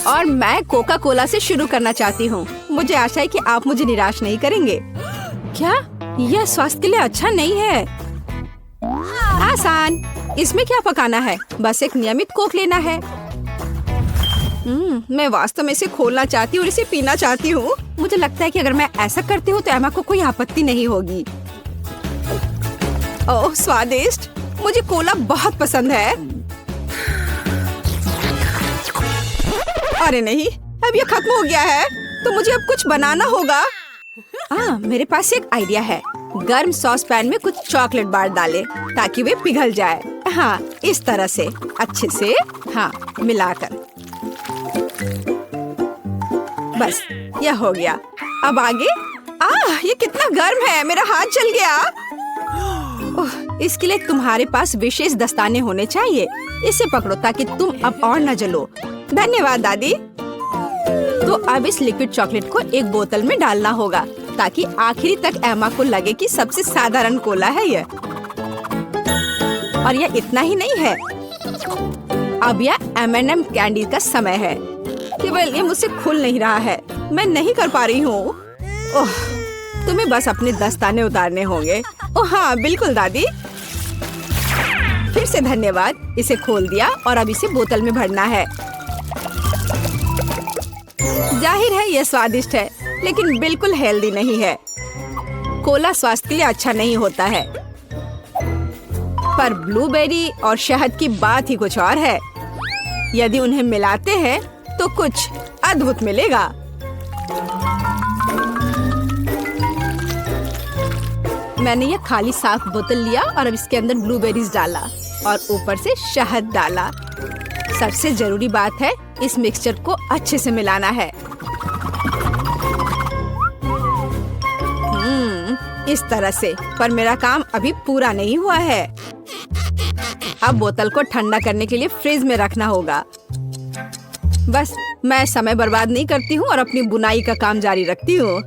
और मैं Coca Cola से शुरू करना चाहती हूँ। मुझे आशा है कि आप मुझे निराश नहीं करेंगे। क्या यह स्वास्थ्य के लिए अच्छा नहीं है? आसान। इसमें क्या पकाना है? बस एक नियमित कोक लेना है। मैं वास्तव में इसे खोलना चाहती हूँ और इसे पीना चाहती हूँ। मुझे लगता है कि अगर मैं ऐसा करती हूँ तो एमा को कोई आपत्ति नहीं होगी। ओह स्वादिष्ट, मुझे कोला बहुत पसंद है। अरे नहीं, अब ये खत्म हो गया है तो मुझे अब कुछ बनाना होगा। मेरे पास एक आइडिया है। गर्म सॉस पैन में कुछ चॉकलेट बार डालें ताकि वे पिघल जाए। हाँ, इस तरह से अच्छे से मिलाकर। बस यह हो गया। अब आगे। ये कितना गर्म है, मेरा हाथ जल गया। इसके लिए तुम्हारे पास विशेष दस्ताने होने चाहिए। इसे पकड़ो ताकि तुम अब और न जलो। धन्यवाद दादी। तो अब इस लिक्विड चॉकलेट को एक बोतल में डालना होगा ताकि आखिरी तक एमा को लगे कि सबसे साधारण कोला है यह। और यह इतना ही नहीं है, अब यह M&M कैंडी का समय है। केवल ये मुझसे खुल नहीं रहा है, मैं नहीं कर पा रही हूँ। तुम्हें बस अपने दस्ताने उतारने होंगे। हाँ बिल्कुल दादी। फिर से धन्यवाद। इसे खोल दिया और अब इसे बोतल में भरना है। जाहिर है यह स्वादिष्ट है लेकिन बिल्कुल हेल्दी नहीं है। कोला स्वास्थ्य के लिए अच्छा नहीं होता है, पर ब्लूबेरी और शहद की बात ही कुछ और है। यदि उन्हें मिलाते हैं तो कुछ अद्भुत मिलेगा। मैंने यह खाली साफ बोतल लिया और अब इसके अंदर ब्लूबेरीज डाला और ऊपर से शहद डाला। सबसे जरूरी बात है इस मिक्सचर को अच्छे से मिलाना है। इस तरह से। पर मेरा काम अभी पूरा नहीं हुआ है। अब बोतल को ठंडा करने के लिए फ्रिज में रखना होगा। बस मैं समय बर्बाद नहीं करती हूँ और अपनी बुनाई का काम जारी रखती हूँ।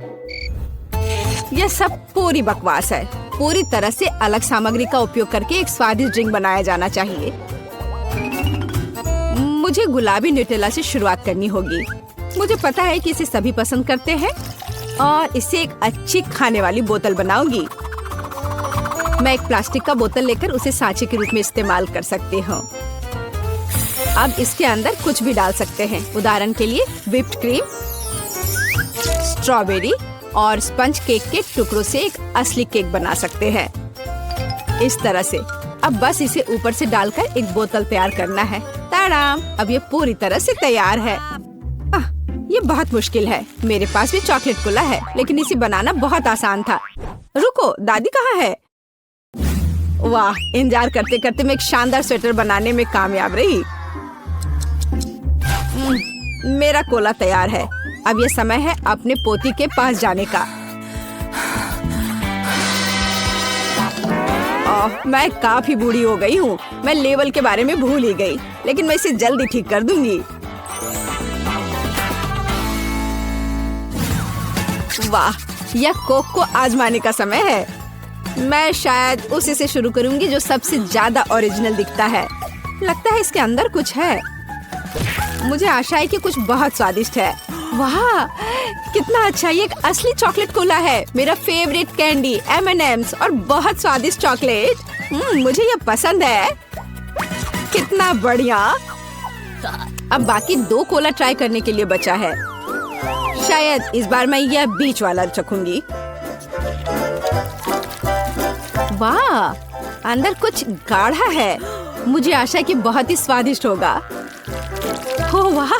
यह सब पूरी बकवास है। पूरी तरह से अलग सामग्री का उपयोग करके एक स्वादिष्ट ड्रिंक बनाया जाना चाहिए। मुझे गुलाबी न्यूटेला से शुरुआत करनी होगी। मुझे पता है कि इसे सभी पसंद करते हैं और इसे एक अच्छी खाने वाली बोतल बनाऊंगी। मैं एक प्लास्टिक का बोतल लेकर उसे सांचे के रूप में इस्तेमाल कर सकती हूँ। अब इसके अंदर कुछ भी डाल सकते हैं। उदाहरण के लिए व्हिप्ड क्रीम, स्ट्रॉबेरी और स्पंज केक के टुकड़ों से एक असली केक बना सकते हैं। इस तरह से। अब बस इसे ऊपर से डालकर एक बोतल तैयार करना है। ताराम! अब ये पूरी तरह से तैयार है। ये बहुत मुश्किल है। मेरे पास भी चॉकलेट कोला है लेकिन इसे बनाना बहुत आसान था। रुको, दादी कहाँ है? वाह, इंतजार करते करते मैं एक शानदार स्वेटर बनाने में कामयाब रही। मेरा कोला तैयार है। अब ये समय है अपने पोती के पास जाने का। मैं काफी बूढ़ी हो गई हूँ। मैं लेवल के बारे में भूल ही गई, लेकिन मैं इसे जल्दी ठीक कर दूंगी। वाह, यह कोक को आजमाने का समय है। मैं शायद उसी से शुरू करूंगी जो सबसे ज्यादा ओरिजिनल दिखता है। लगता है इसके अंदर कुछ है। मुझे आशा है कि कुछ बहुत स्वादिष्ट है। वाह, कितना अच्छा! ये एक असली चॉकलेट कोला है। मेरा फेवरेट कैंडी M&M's और बहुत स्वादिष्ट चॉकलेट। मुझे ये पसंद है। कितना बढ़िया! अब बाकी 2 कोला ट्राई करने के लिए बचा है। शायद इस बार मैं यह बीच वाला चखूंगी। वाह, अंदर कुछ गाढ़ा है। मुझे आशा है कि बहुत ही स्वादिष्ट होगा। ओह वाह,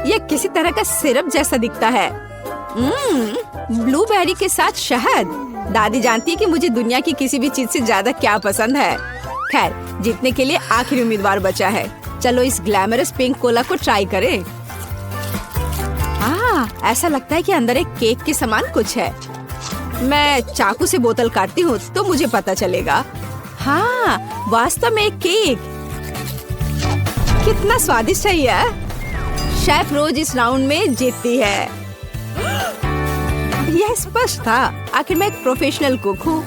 यह किसी तरह का सिरप जैसा दिखता है। ब्लूबेरी के साथ शहद। दादी जानती है कि मुझे दुनिया की किसी भी चीज से ज्यादा क्या पसंद है। खैर, जीतने के लिए आखिरी उम्मीदवार बचा है। चलो इस ग्लैमरस पिंक कोला को ट्राई करें। ऐसा लगता है कि अंदर एक केक के समान कुछ है। मैं चाकू से बोतल काटती हूँ तो मुझे पता चलेगा। हाँ, वास्तव में एक केक। कितना स्वादिष्ट है यह। शेफ रोज इस राउंड में जीतती है। यह स्पष्ट था। आखिर मैं एक प्रोफेशनल कुक हूँ।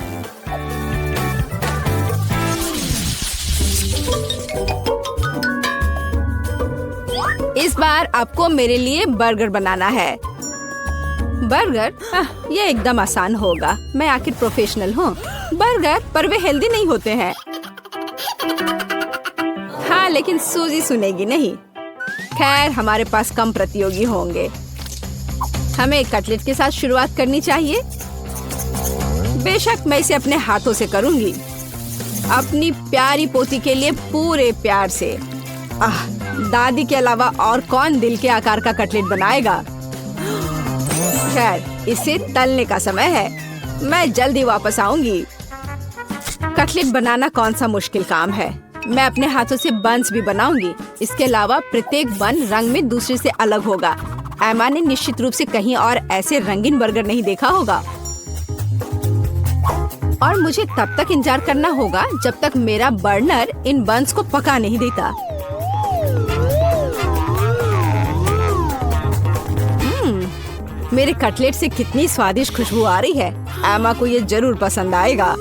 इस बार आपको मेरे लिए बर्गर बनाना है। बर्गर? ये एकदम आसान होगा। मैं आखिर प्रोफेशनल हूँ। बर्गर पर वे हेल्दी नहीं होते हैं। हाँ, लेकिन सूजी सुनेगी नहीं। खैर, हमारे पास कम प्रतियोगी होंगे। हमें कटलेट के साथ शुरुआत करनी चाहिए। बेशक मैं इसे अपने हाथों से करूंगी, अपनी प्यारी पोती के लिए पूरे प्यार से। दादी के अलावा और कौन दिल के आकार का कटलेट बनाएगा? खैर, इसे तलने का समय है। मैं जल्दी वापस आऊंगी। कटलेट बनाना कौन सा मुश्किल काम है। मैं अपने हाथों से बन्स भी बनाऊंगी। इसके अलावा प्रत्येक बन रंग में दूसरे से अलग होगा। एमा ने निश्चित रूप से कहीं और ऐसे रंगीन बर्गर नहीं देखा होगा। और मुझे तब तक इंतजार करना होगा जब तक मेरा बर्नर इन बन्स को पका नहीं देता। मेरे कटलेट से कितनी स्वादिष्ट खुशबू आ रही है। एमा को ये जरूर पसंद आएगा।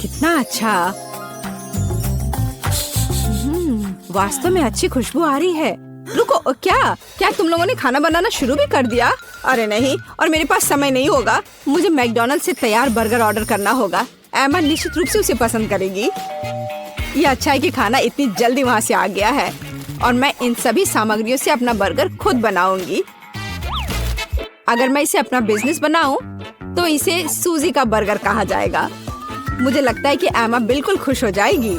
कितना अच्छा। वास्तव में अच्छी खुशबू आ रही है। रुको, क्या तुम लोगों ने खाना बनाना शुरू भी कर दिया? अरे नहीं, और मेरे पास समय नहीं होगा। मुझे मैकडॉनल्ड से तैयार बर्गर ऑर्डर करना होगा। एमा निश्चित रूप से उसे पसंद करेगी। ये अच्छा है कि खाना इतनी जल्दी वहाँ से आ गया है और मैं इन सभी सामग्रियों से अपना बर्गर खुद बनाऊंगी। अगर मैं इसे अपना बिजनेस बनाऊं, तो इसे सूजी का बर्गर कहा जाएगा। मुझे लगता है कि एमा बिल्कुल खुश हो जाएगी।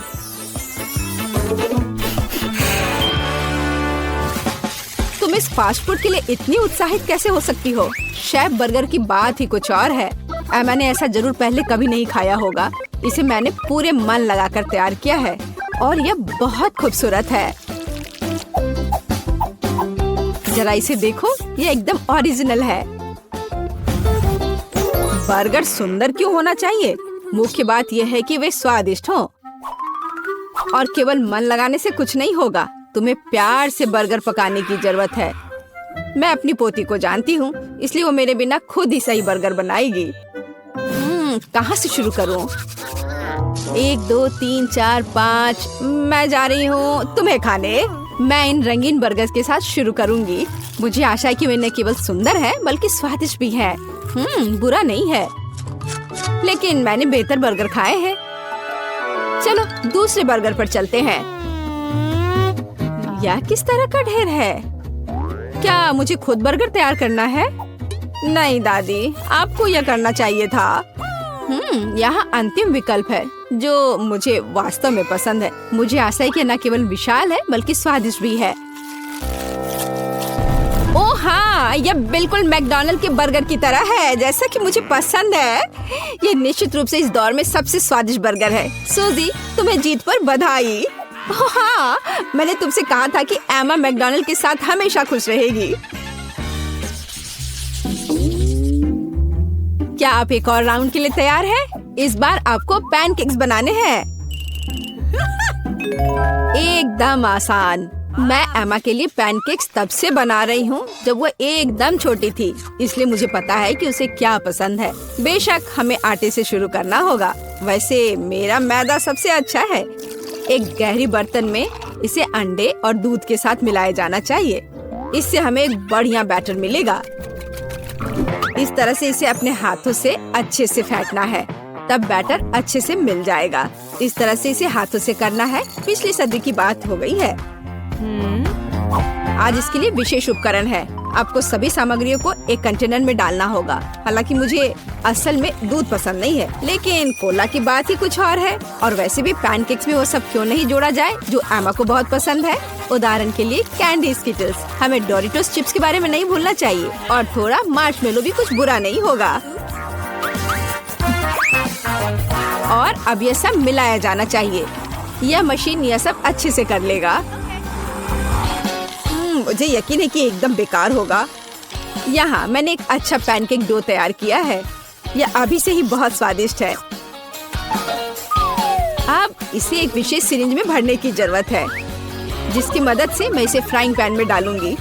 तुम इस फास्ट फूड के लिए इतनी उत्साहित कैसे हो सकती हो? शेफ बर्गर की बात ही कुछ और है। एमा ने ऐसा जरूर पहले कभी नहीं खाया होगा। इसे मैंने पूरे मन लगाकर तैयार किया है और यह बहुत खूबसूरत है। जरा इसे देखो, ये एकदम ओरिजिनल है। बर्गर सुंदर क्यों होना चाहिए? मुख्य बात यह है कि वे स्वादिष्ट हों। और केवल मन लगाने से कुछ नहीं होगा। तुम्हें प्यार से बर्गर पकाने की जरूरत है। मैं अपनी पोती को जानती हूँ, इसलिए वो मेरे बिना खुद ही सही बर्गर बनाएगी। कहाँ से शुरू करूँ? 1 2 3 4 5। मैं जा रही हूँ तुम्हें खाने। मैं इन रंगीन बर्गर्स के साथ शुरू करूंगी। मुझे आशा है कि वे न केवल सुंदर है बल्कि स्वादिष्ट भी है। बुरा नहीं है, लेकिन मैंने बेहतर बर्गर खाए हैं। चलो दूसरे बर्गर पर चलते हैं। यह किस तरह का ढेर है? क्या मुझे खुद बर्गर तैयार करना है? नहीं दादी, आपको यह करना चाहिए था। यहाँ अंतिम विकल्प है जो मुझे वास्तव में पसंद है। मुझे आशा है कि न केवल विशाल है बल्कि स्वादिष्ट भी है। ओह हाँ, यह बिल्कुल मैकडॉनल्ड के बर्गर की तरह है, जैसा कि मुझे पसंद है। यह निश्चित रूप से इस दौर में सबसे स्वादिष्ट बर्गर है। सूजी, तुम्हें जीत पर बधाई। ओह हाँ, मैंने तुमसे कहा था कि एमा मैकडॉनल्ड के साथ हमेशा खुश रहेगी। क्या आप एक और राउंड के लिए तैयार हैं? इस बार आपको पैनकेक्स बनाने हैं। एकदम आसान। मैं एमा के लिए पैनकेक्स तब से बना रही हूँ जब वो एकदम छोटी थी, इसलिए मुझे पता है कि उसे क्या पसंद है। बेशक हमें आटे से शुरू करना होगा। वैसे मेरा मैदा सबसे अच्छा है। एक गहरी बर्तन में इसे अंडे और दूध के साथ मिलाया जाना चाहिए। इससे हमें एक बढ़िया बैटर मिलेगा। इस तरह से इसे अपने हाथों से अच्छे से फेंटना है, तब बैटर अच्छे से मिल जाएगा। इस तरह से इसे हाथों से करना है। पिछली सदी की बात हो गई है। आज इसके लिए विशेष उपकरण है। आपको सभी सामग्रियों को एक कंटेनर में डालना होगा। हालांकि मुझे असल में दूध पसंद नहीं है, लेकिन कोला की बात ही कुछ और है। और वैसे भी पैनकेक्स में वो सब क्यों नहीं जोड़ा जाए जो एमा को बहुत पसंद है। उदाहरण के लिए कैंडी स्किटल्स। हमें डोरिटोस चिप्स के बारे में नहीं भूलना चाहिए, और थोड़ा मार्शमेलो भी कुछ बुरा नहीं होगा। और अब यह सब मिलाया जाना चाहिए। यह मशीन यह सब अच्छे से कर लेगा। मुझे यकीन है कि एकदम बेकार होगा। यहाँ मैंने एक अच्छा पैनकेक डो तैयार किया है। यह अभी से ही बहुत स्वादिष्ट है। अब इसे एक विशेष सिरिंज में भरने की जरूरत है, जिसकी मदद से मैं इसे फ्राइंग पैन में डालूंगी।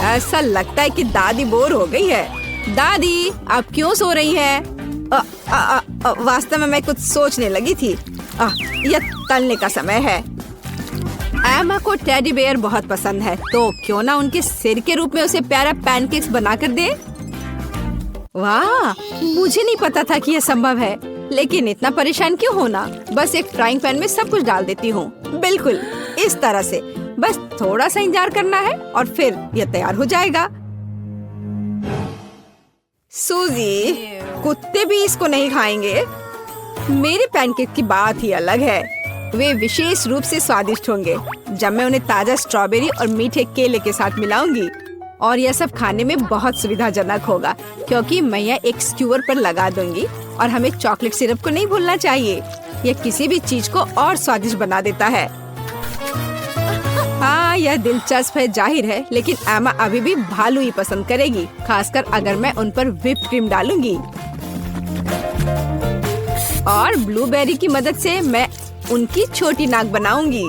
ऐसा लगता है कि दादी बोर हो गई है। दादी, आप क्यों सो रही हैं? वास्तव में मैं कुछ सोचने लगी थी। यह तलने का समय है। एमा को टेडी बेयर बहुत पसंद है, तो क्यों ना उनके सिर के रूप में उसे प्यारा पैनकेक्स बनाकर दे। वाह, मुझे नहीं पता था कि यह संभव है, लेकिन इतना परेशान क्यों होना। बस एक फ्राइंग पैन में सब कुछ डाल देती हूँ, बिल्कुल इस तरह से। बस थोड़ा सा इंतजार करना है और फिर यह तैयार हो जाएगा। सूजी, कुत्ते भी इसको नहीं खाएंगे। मेरे पैनकेक की बात ही अलग है। वे विशेष रूप से स्वादिष्ट होंगे जब मैं उन्हें ताजा स्ट्रॉबेरी और मीठे केले के साथ मिलाऊंगी। और यह सब खाने में बहुत सुविधाजनक होगा, क्योंकि मैं यह एक स्क्यूअर पर लगा दूंगी। और हमें चॉकलेट सिरप को नहीं भूलना चाहिए, यह किसी भी चीज को और स्वादिष्ट बना देता है। हाँ, यह दिलचस्प है जाहिर है, लेकिन एमा अभी भी भालू ही पसंद करेगी, खासकर अगर मैं उन पर व्हिप क्रीम डालूंगी। और ब्लूबेरी की मदद से मैं उनकी छोटी नाक बनाऊंगी।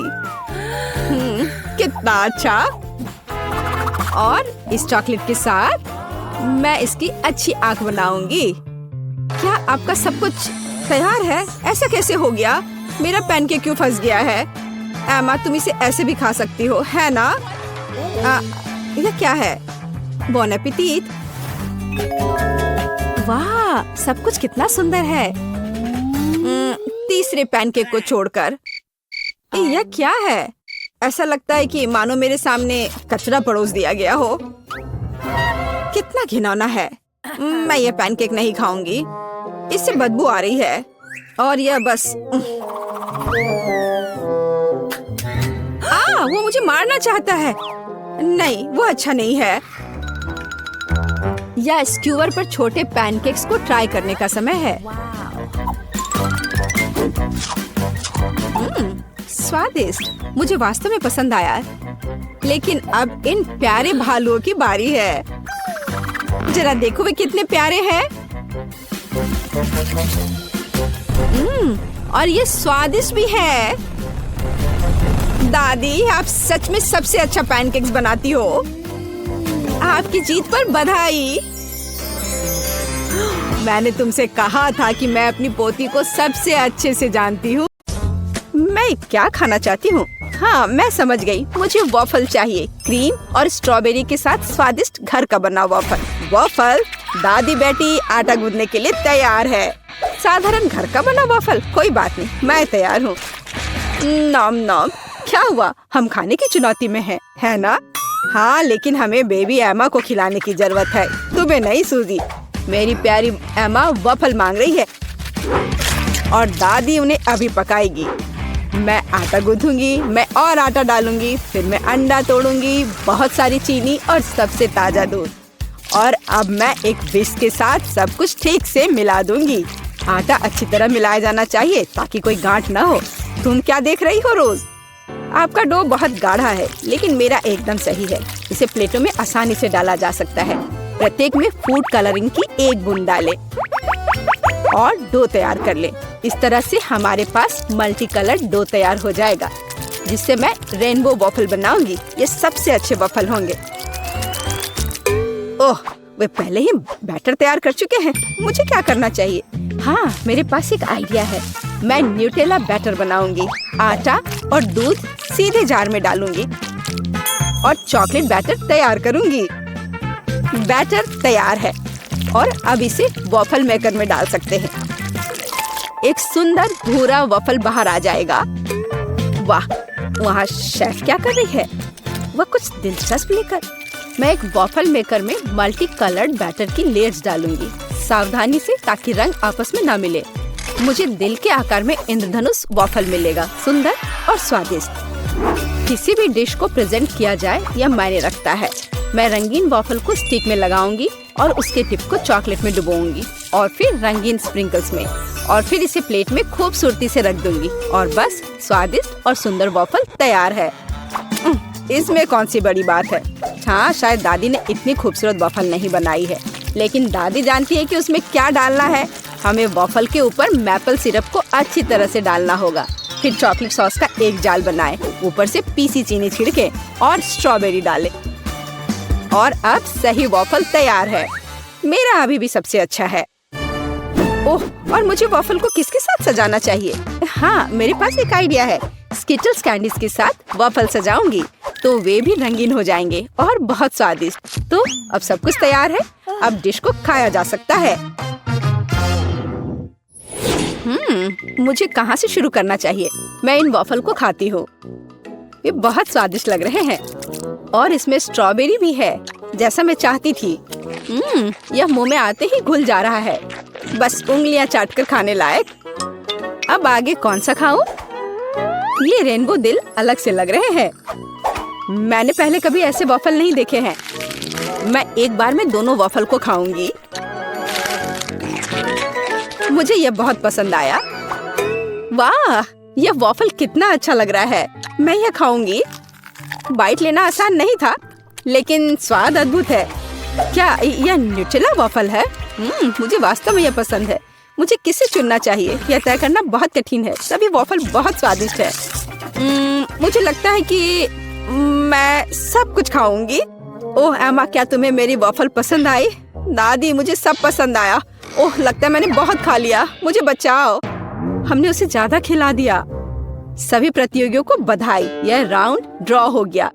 कितना अच्छा। और इस चॉकलेट के साथ मैं इसकी अच्छी आंख बनाऊंगी। क्या आपका सब कुछ तैयार है? ऐसा कैसे हो गया? मेरा पैनकेक क्यों फंस गया है? एमा, तुम इसे ऐसे भी खा सकती हो, है ना? यह क्या है? बॉन एपेटिट। वाह, सब कुछ कितना सुंदर है। तीसरे पैनकेक को छोड़कर यह क्या है? ऐसा लगता है कि मानो मेरे सामने कचरा परोस दिया गया हो। कितना घिनौना है। मैं यह पैनकेक नहीं खाऊंगी, इससे बदबू आ रही है। और यह बस वो मुझे मारना चाहता है। नहीं, वो अच्छा नहीं है। या स्क्यूअर पर छोटे पैनकेक्स को ट्राई करने का समय है। स्वादिष्ट, मुझे वास्तव में पसंद आया। लेकिन अब इन प्यारे भालुओं की बारी है। जरा देखो वे कितने प्यारे हैं। और ये स्वादिष्ट भी है। दादी, आप सच में सबसे अच्छा पैनकेक्स बनाती हो। आपकी जीत पर बधाई। मैंने तुमसे कहा था कि मैं अपनी पोती को सबसे अच्छे से जानती हूँ। मैं क्या खाना चाहती हूँ? हाँ, मैं समझ गई। मुझे वॉफल चाहिए, क्रीम और स्ट्रॉबेरी के साथ स्वादिष्ट घर का बना वॉफल। वॉफल, दादी बेटी आटा गूंदने के लिए तैयार है। साधारण घर का बना वॉफल, कोई बात नहीं, मैं तैयार हूँ। नॉम नॉम। क्या हुआ? हम खाने की चुनौती में हैं, है ना? हाँ, लेकिन हमें बेबी एमा को खिलाने की जरूरत है, तुम्हें नहीं सूजी। मेरी प्यारी एमा वॉफल मांग रही है और दादी उन्हें अभी पकाएगी। मैं आटा गूंथूंगी, मैं और आटा डालूंगी, फिर मैं अंडा तोड़ूंगी, बहुत सारी चीनी और सबसे ताजा दूध। और अब मैं एक विस्क के साथ सब कुछ ठीक से मिला दूंगी। आटा अच्छी तरह मिलाया जाना चाहिए ताकि कोई गांठ ना हो। तुम क्या देख रही हो रोज? आपका डो बहुत गाढ़ा है, लेकिन मेरा एकदम सही है। इसे प्लेटों में आसानी से डाला जा सकता है। प्रत्येक में फूड कलरिंग की एक बूंद डालें और डो तैयार कर लें। इस तरह से हमारे पास मल्टी कलर डो तैयार हो जाएगा, जिससे मैं रेनबो वॉफल बनाऊंगी। ये सबसे अच्छे वॉफल होंगे। ओह, वे पहले ही बैटर तैयार कर चुके हैं। मुझे क्या करना चाहिए? हाँ, मेरे पास एक आइडिया है। मैं न्यूटेला बैटर बनाऊंगी। आटा और दूध सीधे जार में डालूंगी और चॉकलेट बैटर तैयार करूंगी। बैटर तैयार है और अब इसे वॉफल मेकर में डाल सकते हैं। एक सुंदर भूरा वॉफल बाहर आ जाएगा। वाह, वहाँ शेफ क्या कर रही है? वह कुछ दिलचस्प लेकर। मैं एक वॉफल मेकर में मल्टी कलर्ड बैटर की लेयर्स डालूंगी, सावधानी से, ताकि रंग आपस में ना मिले। मुझे दिल के आकार में इंद्रधनुष वॉफल मिलेगा, सुंदर और स्वादिष्ट। किसी भी डिश को प्रेजेंट किया जाए यह मायने रखता है। मैं रंगीन वॉफल को स्टिक में लगाऊंगी और उसके टिप को चॉकलेट में डुबोऊंगी और फिर रंगीन स्प्रिंकल्स में, और फिर इसे प्लेट में खूबसूरती से रख दूंगी। और बस, स्वादिष्ट और सुंदर वॉफल तैयार है। इसमें कौन सी बड़ी बात है? हाँ, शायद दादी ने इतनी खूबसूरत वॉफल नहीं बनाई है, लेकिन दादी जानती है कि उसमें क्या डालना है। हमें वॉफल के ऊपर मैपल सिरप को अच्छी तरह से डालना होगा। फिर चॉकलेट सॉस का एक जाल बनाएं, ऊपर से पीसी चीनी छिड़के और स्ट्रॉबेरी डालें। और अब सही वॉफल तैयार है। मेरा अभी भी सबसे अच्छा है। ओह, और मुझे वॉफल को किसके साथ सजाना चाहिए? हाँ, मेरे पास एक आइडिया है। स्किटल्स कैंडीज के साथ वॉफल सजाऊंगी तो वे भी रंगीन हो जाएंगे और बहुत स्वादिष्ट। तो अब सब कुछ तैयार है, अब डिश को खाया जा सकता है। मुझे कहाँ से शुरू करना चाहिए? मैं इन वॉफल को खाती हूँ। ये बहुत स्वादिष्ट लग रहे हैं और इसमें स्ट्रॉबेरी भी है, जैसा मैं चाहती थी। यह मुंह में आते ही घुल जा रहा है, बस उंगलियां चाटकर खाने लायक। अब आगे कौन सा खाऊं? ये रेनबो दिल अलग से लग रहे हैं। मैंने पहले कभी ऐसे वॉफल नहीं देखे हैं। मैं एक बार में दोनों वॉफल को खाऊंगी। मुझे यह बहुत पसंद आया। वाह, यह वॉफल कितना अच्छा लग रहा है। मैं यह खाऊंगी। बाइट लेना आसान नहीं था, लेकिन स्वाद अद्भुत है। क्या यह न्यूटेला वॉफल है? मुझे वास्तव में यह पसंद है। मुझे किसे चुनना चाहिए, यह तय करना बहुत कठिन है। सभी वॉफल बहुत स्वादिष्ट है। मुझे लगता है कि मैं सब कुछ खाऊंगी। ओह एमा, क्या तुम्हें मेरी वॉफल पसंद आई? दादी, मुझे सब पसंद आया। ओह, लगता है मैंने बहुत खा लिया। मुझे बचाओ। हमने उसे ज्यादा खिला दिया। सभी प्रतियोगियों को बधाई, यह राउंड ड्रॉ हो गया।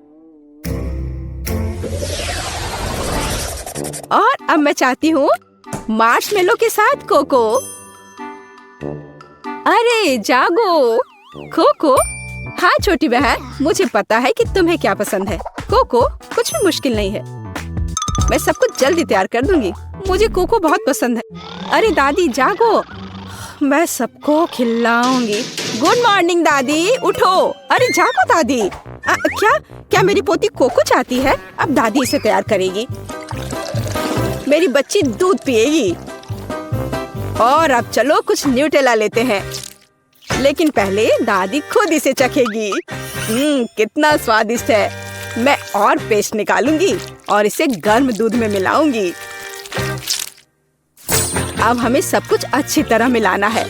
और अब मैं चाहती हूँ मार्शमेलो के साथ कोको। अरे जागो कोको। हाँ छोटी बहन, मुझे पता है कि तुम्हें क्या पसंद है। कोको कुछ भी मुश्किल नहीं है। मैं सब कुछ जल्दी तैयार कर दूंगी। मुझे कोको बहुत पसंद है। अरे दादी जागो, मैं सबको खिलाऊंगी। गुड मॉर्निंग दादी, उठो। अरे जागो दादी। क्या मेरी पोती कोको चाहती है? अब दादी इसे तैयार करेगी। मेरी बच्ची दूध पिएगी। और अब चलो कुछ न्यूटेला लेते हैं, लेकिन पहले दादी खुद इसे चखेगी। कितना स्वादिष्ट है। मैं और पेस्ट निकालूंगी और इसे गर्म दूध में मिलाऊंगी। अब हमें सब कुछ अच्छी तरह मिलाना है।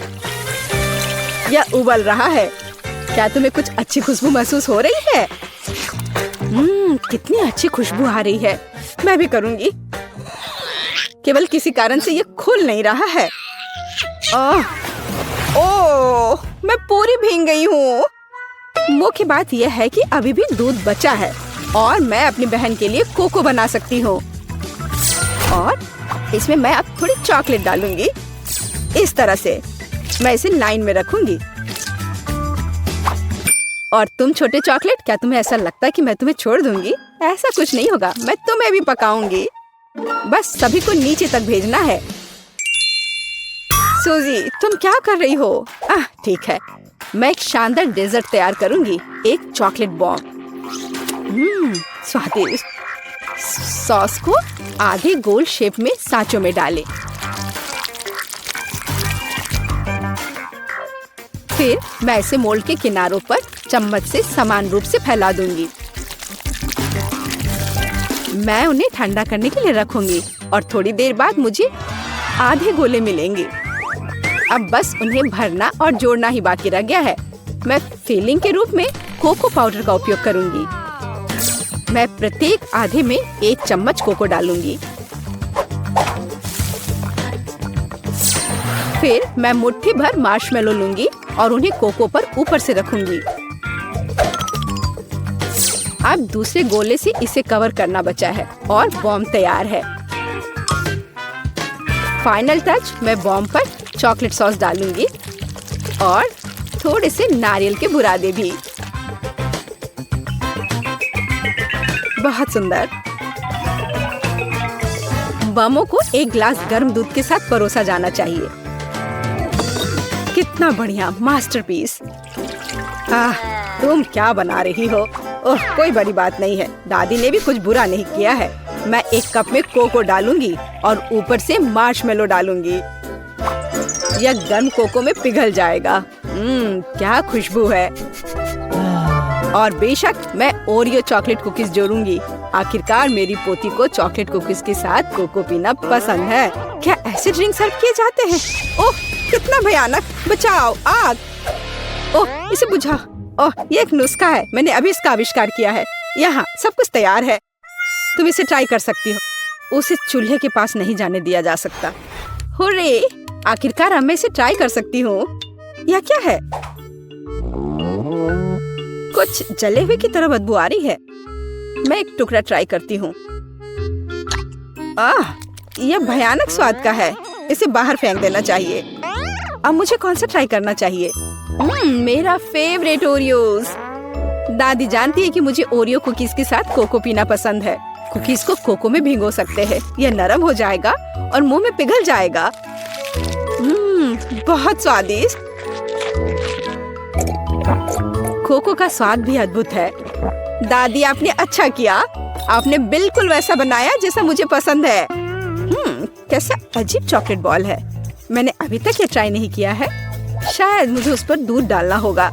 यह उबल रहा है। क्या तुम्हें कुछ अच्छी खुशबू महसूस हो रही है? कितनी अच्छी खुशबू आ रही है। मैं भी करूंगी। केवल किसी कारण से ये खुल नहीं रहा है। ओह, मैं पूरी भीग गई हूँ। मुख्य बात यह है कि अभी भी दूध बचा है और मैं अपनी बहन के लिए कोको बना सकती हूँ। और इसमें मैं अब थोड़ी चॉकलेट डालूंगी। इस तरह से मैं इसे लाइन में रखूंगी। और तुम छोटे चॉकलेट, क्या तुम्हें ऐसा लगता है कि मैं तुम्हें छोड़ दूंगी? ऐसा कुछ नहीं होगा। मैं तुम्हें भी पकाऊंगी। बस सभी को नीचे तक भेजना है। सूजी, तुम क्या कर रही हो? ठीक है, मैं एक शानदार डेजर्ट तैयार करूंगी। एक चॉकलेट बॉम्ब। स्वादिष्ट। सॉस को आधे गोल शेप में सांचों में डालें। फिर मैं इसे मोल्ड के किनारों पर चम्मच से समान रूप से फैला दूंगी। मैं उन्हें ठंडा करने के लिए रखूंगी और थोड़ी देर बाद मुझे आधे गोले मिलेंगे। अब बस उन्हें भरना और जोड़ना ही बाकी रह गया है। मैं फिलिंग के रूप में कोको पाउडर का उपयोग करूंगी। मैं प्रत्येक आधे में 1 चम्मच कोको डालूंगी। फिर मैं मुट्ठी भर मार्शमेलो लूंगी और उन्हें कोको पर ऊपर से रखूंगी। अब दूसरे गोले से इसे कवर करना बचा है और बॉम्ब तैयार है। फाइनल टच, मैं बॉम्ब पर चॉकलेट सॉस डालूंगी और थोड़े से नारियल के बुरादे भी। बहुत सुंदर। बमों को एक गिलास गर्म दूध के साथ परोसा जाना चाहिए। कितना बढ़िया मास्टरपीस। तुम क्या बना रही हो? ओह, कोई बड़ी बात नहीं है। दादी ने भी कुछ बुरा नहीं किया है। मैं 1 कप में कोको डालूंगी और ऊपर से मार्शमेलो डालूंगी। यह गर्म कोको में पिघल जाएगा। क्या खुशबू है। और बेशक मैं ओरियो चॉकलेट कुकीज जोड़ूंगी। आखिरकार मेरी पोती को चॉकलेट कुकीज के साथ कोको पीना पसंद है। क्या ऐसे ड्रिंक सर्व किए जाते हैं? ओह, कितना भयानक। बचाओ, आग। ओह, इसे बुझा। ओह, ये एक नुस्खा है। मैंने अभी इसका आविष्कार किया है। यहाँ सब कुछ तैयार है। तुम इसे ट्राई कर सकती हो। उसे चूल्हे के पास नहीं जाने दिया जा सकता। हुर्रे, आखिरकार अब मैं इसे ट्राई कर सकती हूँ। यह क्या है? कुछ जले हुए की तरह बदबू आ रही है। मैं एक टुकड़ा ट्राई करती हूँ। यह भयानक स्वाद का है। इसे बाहर फेंक देना चाहिए। अब मुझे कौन सा ट्राई करना चाहिए? मेरा फेवरेट ओरियोज। दादी जानती है कि मुझे ओरियो कुकीज के साथ कोको पीना पसंद है। कुकीज को कोको में भिगो सकते हैं। यह नरम हो जाएगा और मुंह में पिघल जाएगा। बहुत स्वादिष्ट। कोको का स्वाद भी अद्भुत है। दादी, आपने अच्छा किया। आपने बिल्कुल वैसा बनाया जैसा मुझे पसंद है। कैसा अजीब चॉकलेट बॉल है। मैंने अभी तक ये ट्राई नहीं किया है। शायद मुझे उस पर दूध डालना होगा।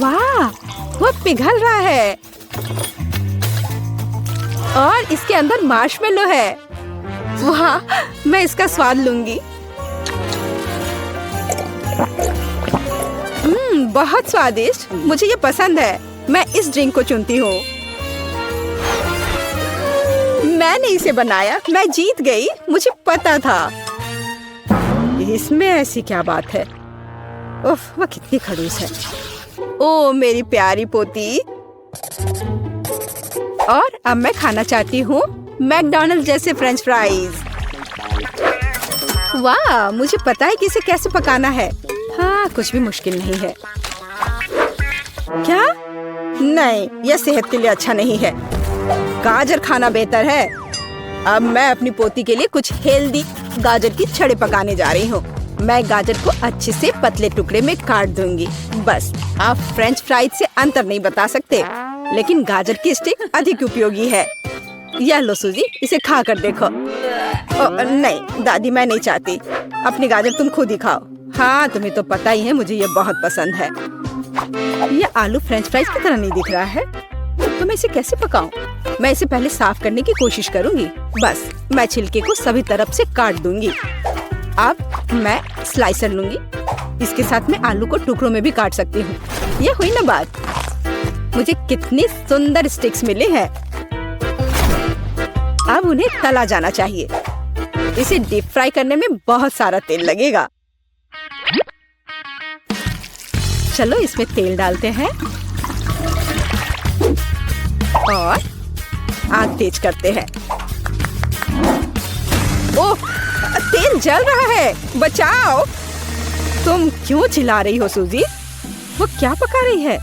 वाह, वो पिघल रहा है और इसके अंदर मार्शमेलो है। वाह, मैं इसका स्वाद लूंगी। बहुत स्वादिष्ट। मुझे ये पसंद है। मैं इस ड्रिंक को चुनती हूँ। मैंने इसे बनाया। मैं जीत गई। मुझे पता था। इसमें ऐसी क्या बात है? उफ, वह कितनी खड़ूस है। ओ मेरी प्यारी पोती। और अब मैं खाना चाहती हूँ मैकडॉनल्ड जैसे फ्रेंच फ्राइज। वाह, मुझे पता है कि इसे कैसे पकाना है। हाँ, कुछ भी मुश्किल नहीं है। क्या? नहीं, यह सेहत के लिए अच्छा नहीं है। गाजर खाना बेहतर है। अब मैं अपनी पोती के लिए कुछ हेल्दी गाजर की छड़े पकाने जा रही हूँ। मैं गाजर को अच्छे से पतले टुकड़े में काट दूंगी। बस, आप फ्रेंच फ्राइज से अंतर नहीं बता सकते, लेकिन गाजर की स्टिक अधिक उपयोगी है। यह लो सूजी, इसे खा कर देखो। नहीं दादी, मैं नहीं चाहती। अपनी गाजर तुम खुद ही खाओ। हाँ, तुम्हें तो पता ही है मुझे ये बहुत पसंद है। यह आलू फ्रेंच फ्राइज की तरह नहीं दिख रहा है, तो मैं इसे कैसे पकाऊं? मैं इसे पहले साफ करने की कोशिश करूंगी। बस, मैं छिलके को सभी तरफ से काट दूंगी। अब मैं स्लाइसर लूंगी। इसके साथ मैं आलू को टुकड़ों में भी काट सकती हूँ। यह हुई ना बात। मुझे कितनी सुंदर स्टिक्स मिले हैं। अब उन्हें तला जाना चाहिए। इसे डीप फ्राई करने में बहुत सारा तेल लगेगा। चलो इसमें तेल डालते हैं और आग तेज करते हैं। ओह, तेल जल रहा है। बचाओ। तुम क्यों चिल्ला रही हो सूजी? वो क्या पका रही है?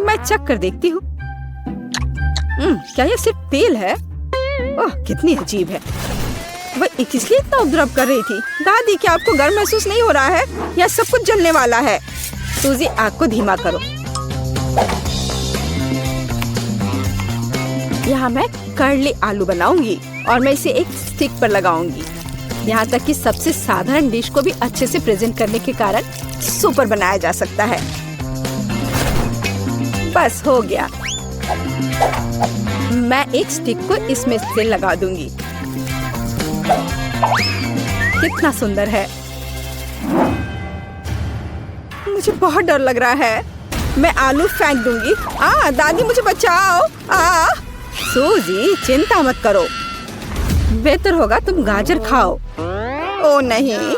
मैं चख कर देखती हूँ। क्या ये सिर्फ तेल है? ओह, कितनी अजीब है। वह इसलिए इतना उपद्रव कर रही थी। दादी, क्या आपको गर्म महसूस नहीं हो रहा है? यह सब कुछ जलने वाला है। सूजी, आग को धीमा करो। यहाँ मैं कर्ली आलू बनाऊंगी और मैं इसे एक स्टिक पर लगाऊंगी। यहाँ तक कि सबसे साधारण डिश को भी अच्छे से प्रेजेंट करने के कारण सुपर बनाया जा सकता है। बस हो गया। मैं एक स्टिक को इसमें से लगा दूंगी। कितना सुंदर है। मुझे बहुत डर लग रहा है। मैं आलू फेंक दूंगी। दादी, मुझे बचाओ। सूजी, चिंता मत करो। बेहतर होगा तुम गाजर खाओ। ओ नहीं।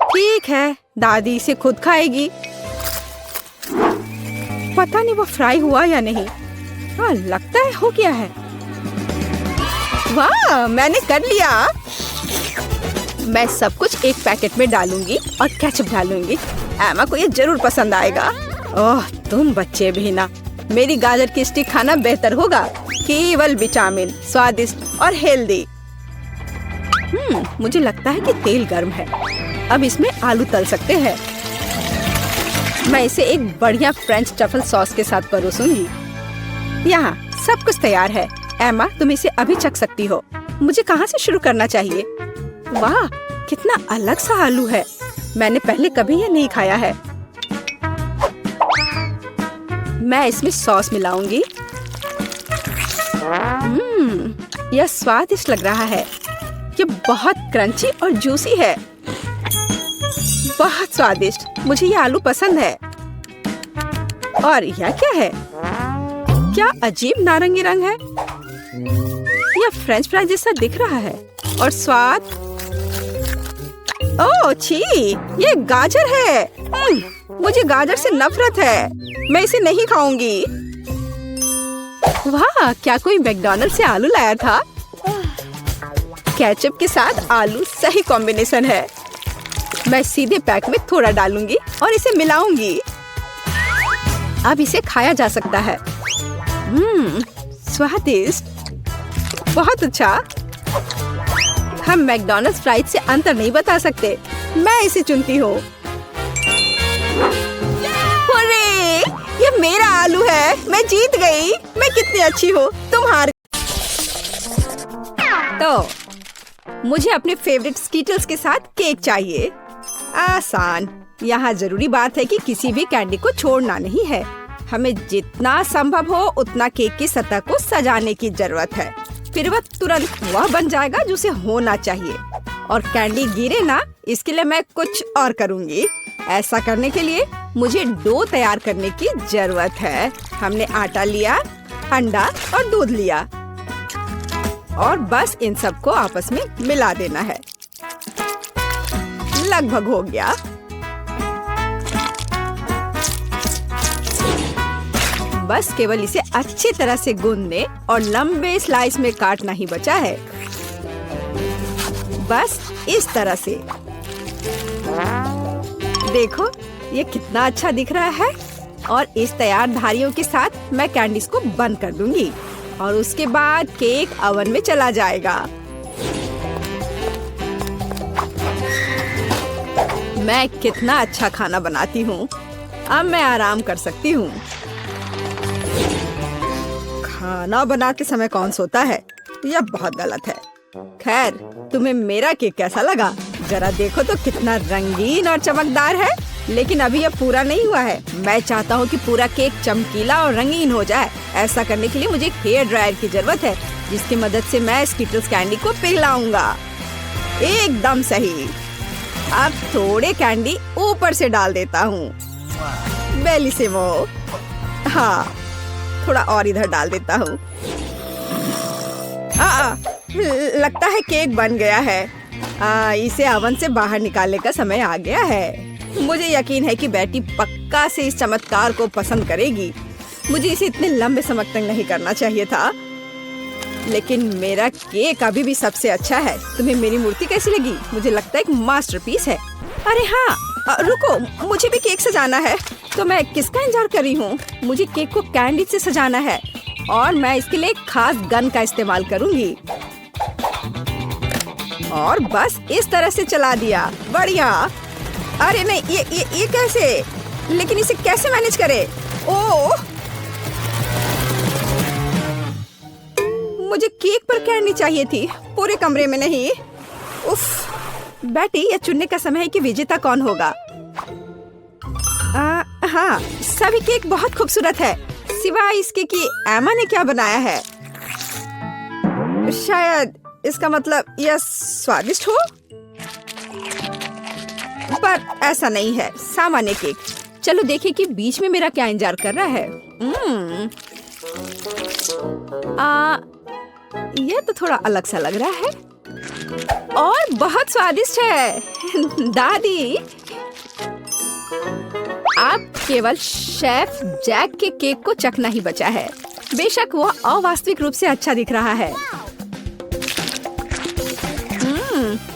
ठीक है, दादी इसे खुद खाएगी। पता नहीं वो फ्राई हुआ या नहीं। लगता है हो गया है। वाह, मैंने कर लिया। मैं सब कुछ एक पैकेट में डालूंगी और केचप डालूंगी। एमा को ये जरूर पसंद आएगा। ओह, तुम बच्चे भी ना। मेरी गाजर की स्टिक खाना बेहतर होगा। केवल विटामिन, स्वादिष्ट और हेल्दी। मुझे लगता है कि तेल गर्म है। अब इसमें आलू तल सकते हैं। मैं इसे एक बढ़िया फ्रेंच ट्रफल सॉस के साथ परोसूंगी। यहाँ सब कुछ तैयार है। एमा, तुम इसे अभी चख सकती हो। मुझे कहाँ से शुरू करना चाहिए? वाह, कितना अलग सा आलू है। मैंने पहले कभी ये नहीं खाया है। मैं इसमें सॉस मिलाऊंगी। यह स्वादिष्ट लग रहा है। ये बहुत क्रंची और जूसी है। बहुत स्वादिष्ट। मुझे ये आलू पसंद है। और यह क्या है? क्या अजीब नारंगी रंग है। यह फ्रेंच फ्राई जैसा दिख रहा है। और स्वाद, ओह छी, ये गाजर है। मुझे गाजर से नफरत है, मैं इसे नहीं खाऊंगी। वाह, क्या कोई मैकडॉनल्ड से आलू लाया था? केचप के साथ आलू सही कॉम्बिनेशन है। मैं सीधे पैक में थोड़ा डालूंगी और इसे मिलाऊंगी। अब इसे खाया जा सकता है। स्वादिष्ट, बहुत अच्छा। हम मैकडॉनल्ड्स फ्राइज से अंतर नहीं बता सकते। मैं इसे चुनती हूँ। अरे, ये मेरा आलू है। मैं जीत गई। मैं कितनी अच्छी हूँ। तुम हार। तो मुझे अपने फेवरेट स्कीटल्स के साथ केक चाहिए। आसान। यहाँ जरूरी बात है कि किसी भी कैंडी को छोड़ना नहीं है। हमें जितना संभव हो उतना केक की सतह को सजाने की जरूरत है। फिर वह तुरंत वह बन जाएगा जो उसे होना चाहिए। और कैंडी गिरे ना, इसके लिए मैं कुछ और करूँगी। ऐसा करने के लिए मुझे डो तैयार करने की जरूरत है। हमने आटा लिया, अंडा और दूध लिया और बस इन सबको आपस में मिला देना है। लगभग हो गया। बस केवल इसे अच्छी तरह से गूंदने और लंबे स्लाइस में काटना ही बचा है। बस इस तरह से। देखो, ये कितना अच्छा दिख रहा है। और इस तैयार धारियों के साथ मैं कैंडीज को बंद कर दूंगी और उसके बाद केक ओवन में चला जाएगा। मैं कितना अच्छा खाना बनाती हूँ। अब मैं आराम कर सकती हूँ। खाना बनाते समय कौन सोता है? यह बहुत गलत है। खैर, तुम्हें मेरा केक कैसा लगा? जरा देखो तो कितना रंगीन और चमकदार है। लेकिन अभी यह पूरा नहीं हुआ है। मैं चाहता हूँ कि पूरा केक चमकीला और रंगीन हो जाए। ऐसा करने के लिए मुझे एक हेयर ड्रायर की जरूरत है, जिसकी मदद से मैं स्कीटल्स कैंडी को पिघलाऊंगा। एकदम सही। अब थोड़े कैंडी ऊपर से डाल देता हूँ। बेलिसिमो। हाँ, थोड़ा और इधर डाल देता हूँ। लगता है केक बन गया है। इसे ओवन से बाहर निकालने का समय आ गया है। मुझे यकीन है कि बेटी पक्का से इस चमत्कार को पसंद करेगी। मुझे इसे इतने लंबे समय तक नहीं करना चाहिए था, लेकिन मेरा केक अभी भी सबसे अच्छा है। तुम्हें मेरी मूर्ति कैसी लगी? मुझे लगता है एक मास्टरपीस है। अरे हाँ, रुको, मुझे भी केक सजाना है। तो मैं किसका इंतजार कर रही हूँ? मुझे केक को कैंडी से सजाना है और मैं इसके लिए एक खास गन का इस्तेमाल करूँगी। और बस इस तरह से चला दिया। बढ़िया। अरे नहीं, ये कैसे? लेकिन इसे कैसे मैनेज करे? ओह, मुझे केक पर कैंडी चाहिए थी, पूरे कमरे में नहीं। उफ, बेटी, यह चुनने का समय है कि विजेता कौन होगा। हाँ, सभी केक बहुत खूबसूरत है, सिवाय इसके कि एमा ने क्या बनाया है। शायद इसका मतलब यह स्वादिष्ट हो, पर ऐसा नहीं है। सामान्य केक। चलो देखें कि बीच में मेरा क्या इंतजार कर रहा है। यह तो थोड़ा अलग सा लग रहा है और बहुत स्वादिष्ट है। दादी, आप केवल शेफ जैक के केक को चखना ही बचा है। बेशक वह अवास्तविक रूप से अच्छा दिख रहा है।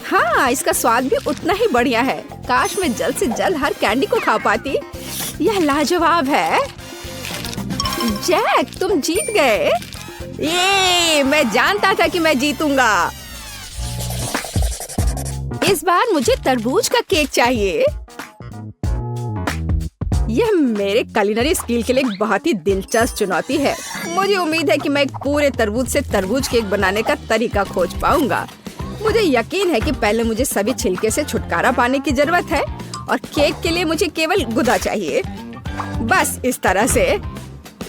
हाँ, इसका स्वाद भी उतना ही बढ़िया है। काश मैं जल्द से जल्द हर कैंडी को खा पाती। यह लाजवाब है। जैक, तुम जीत गए। ये मैं जानता था कि मैं जीतूंगा। इस बार मुझे तरबूज का केक चाहिए। यह मेरे कुलिनरी स्किल के लिए एक बहुत ही दिलचस्प चुनौती है। मुझे उम्मीद है कि मैं एक पूरे तरबूज से तरबूज केक बनाने का तरीका खोज पाऊंगा। मुझे यकीन है कि पहले मुझे सभी छिलके से छुटकारा पाने की जरूरत है और केक के लिए मुझे केवल गुदा चाहिए। बस इस तरह से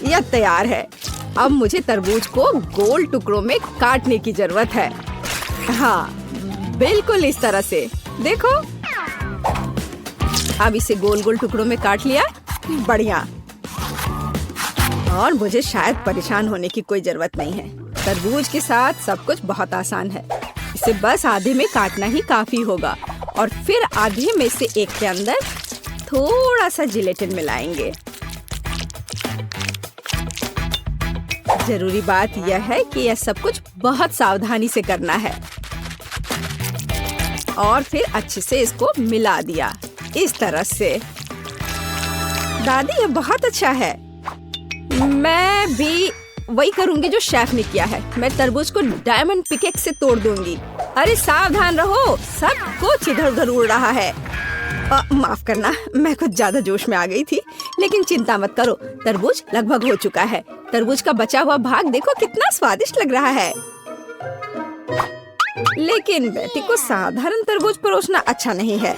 यह तैयार है। अब मुझे तरबूज को गोल टुकड़ों में काटने की जरूरत है। हाँ, बिल्कुल इस तरह से। देखो, अब इसे गोल गोल टुकड़ों में काट लिया। बढ़िया। और मुझे शायद परेशान होने की कोई जरूरत नहीं है। तरबूज के साथ सब कुछ बहुत आसान है। इसे बस आधे में काटना ही काफी होगा और फिर आधे में से एक के अंदर थोड़ा सा जिलेटिन मिलाएंगे। जरूरी बात यह है कि यह सब कुछ बहुत सावधानी से करना है। और फिर अच्छे से इसको मिला दिया इस तरह से। दादी, ये बहुत अच्छा है। मैं भी वही करूंगी जो शेफ ने किया है। मैं तरबूज को डायमंड पिकेक्स से तोड़ दूंगी। अरे सावधान रहो, सब कुछ इधर उधर उड़ रहा है। माफ करना, मैं कुछ ज्यादा जोश में आ गई थी। लेकिन चिंता मत करो, तरबूज लगभग हो चुका है। तरबूज का बचा हुआ भाग देखो कितना स्वादिष्ट लग रहा है। लेकिन बेटी को साधारण तरबूज परोसना अच्छा नहीं है।